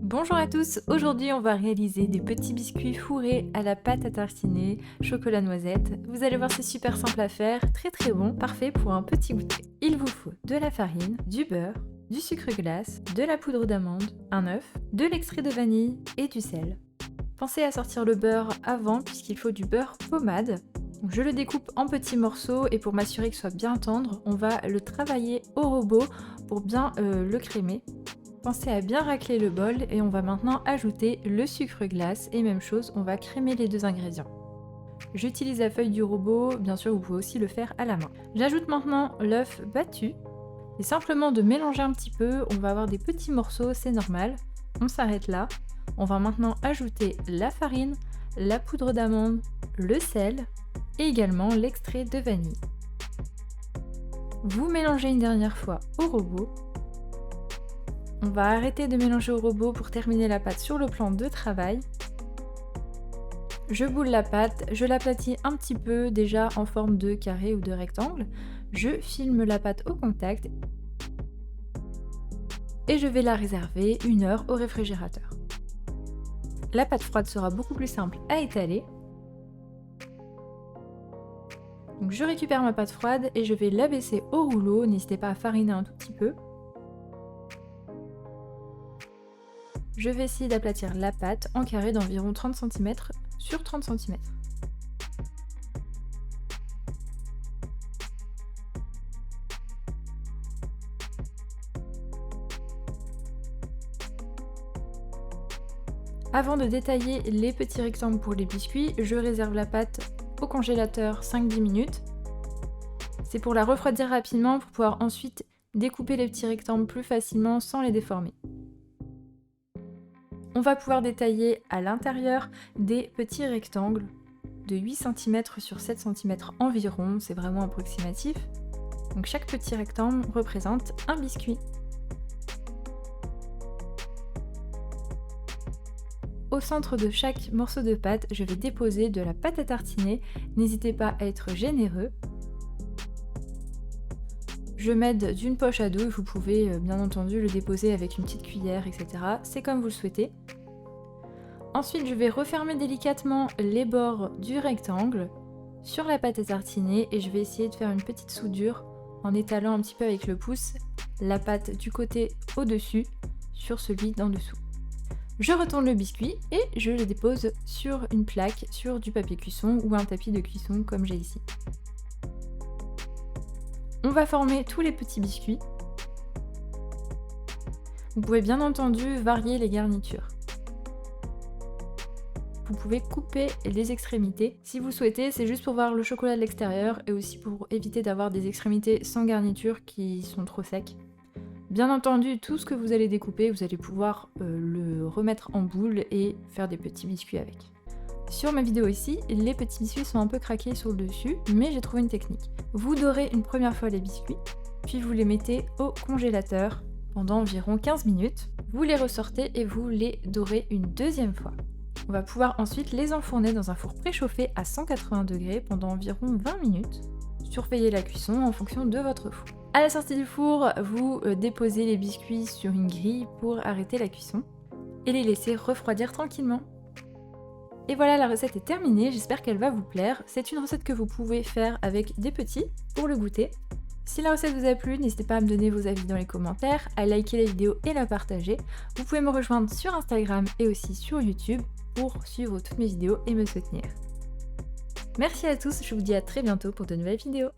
Bonjour à tous, aujourd'hui on va réaliser des petits biscuits fourrés à la pâte à tartiner, chocolat noisette. Vous allez voir c'est super simple à faire, très bon, parfait pour un petit goûter. Il vous faut de la farine, du beurre, du sucre glace, de la poudre d'amande, un œuf, de l'extrait de vanille et du sel. Pensez à sortir le beurre avant puisqu'il faut du beurre pommade. Donc je le découpe en petits morceaux et pour m'assurer qu'il soit bien tendre, on va le travailler au robot pour bien le crémer. Pensez à bien racler le bol et on va maintenant ajouter le sucre glace et même chose, on va crémer les deux ingrédients. J'utilise la feuille du robot, bien sûr vous pouvez aussi le faire à la main. J'ajoute maintenant l'œuf battu et simplement de mélanger un petit peu, on va avoir des petits morceaux, c'est normal. On s'arrête là. On va maintenant ajouter la farine, la poudre d'amande, le sel et également l'extrait de vanille. Vous mélangez une dernière fois au robot. On va arrêter de mélanger au robot pour terminer la pâte sur le plan de travail. Je boule la pâte, je l'aplatis un petit peu déjà en forme de carré ou de rectangle. Je filme la pâte au contact et je vais la réserver 1 heure au réfrigérateur. La pâte froide sera beaucoup plus simple à étaler. Donc je récupère ma pâte froide et je vais l'abaisser au rouleau, n'hésitez pas à fariner un tout petit peu. Je vais essayer d'aplatir la pâte en carré d'environ 30 cm sur 30 cm. Avant de détailler les petits rectangles pour les biscuits, je réserve la pâte au congélateur 5-10 minutes. C'est pour la refroidir rapidement pour pouvoir ensuite découper les petits rectangles plus facilement sans les déformer. On va pouvoir détailler à l'intérieur des petits rectangles de 8 cm sur 7 cm environ, c'est vraiment approximatif. Donc chaque petit rectangle représente un biscuit. Au centre de chaque morceau de pâte, je vais déposer de la pâte à tartiner. N'hésitez pas à être généreux. Je m'aide d'une poche à dos, vous pouvez bien entendu le déposer avec une petite cuillère, etc. C'est comme vous le souhaitez. Ensuite, je vais refermer délicatement les bords du rectangle sur la pâte à tartiner et je vais essayer de faire une petite soudure en étalant un petit peu avec le pouce la pâte du côté au-dessus sur celui d'en dessous. Je retourne le biscuit et je le dépose sur une plaque, sur du papier cuisson ou un tapis de cuisson comme j'ai ici. On va former tous les petits biscuits. Vous pouvez bien entendu varier les garnitures. Vous pouvez couper les extrémités si vous souhaitez, c'est juste pour voir le chocolat de l'extérieur et aussi pour éviter d'avoir des extrémités sans garniture qui sont trop secs. Bien entendu, tout ce que vous allez découper, vous allez pouvoir le remettre en boule et faire des petits biscuits avec. Sur ma vidéo ici, les petits biscuits sont un peu craqués sur le dessus, mais j'ai trouvé une technique. Vous dorez une première fois les biscuits, puis vous les mettez au congélateur pendant environ 15 minutes. Vous les ressortez et vous les dorez une deuxième fois. On va pouvoir ensuite les enfourner dans un four préchauffé à 180 degrés pendant environ 20 minutes. Surveillez la cuisson en fonction de votre four. À la sortie du four, vous déposez les biscuits sur une grille pour arrêter la cuisson et les laisser refroidir tranquillement. Et voilà, la recette est terminée, j'espère qu'elle va vous plaire. C'est une recette que vous pouvez faire avec des petits pour le goûter. Si la recette vous a plu, n'hésitez pas à me donner vos avis dans les commentaires, à liker la vidéo et la partager. Vous pouvez me rejoindre sur Instagram et aussi sur YouTube pour suivre toutes mes vidéos et me soutenir. Merci à tous, je vous dis à très bientôt pour de nouvelles vidéos.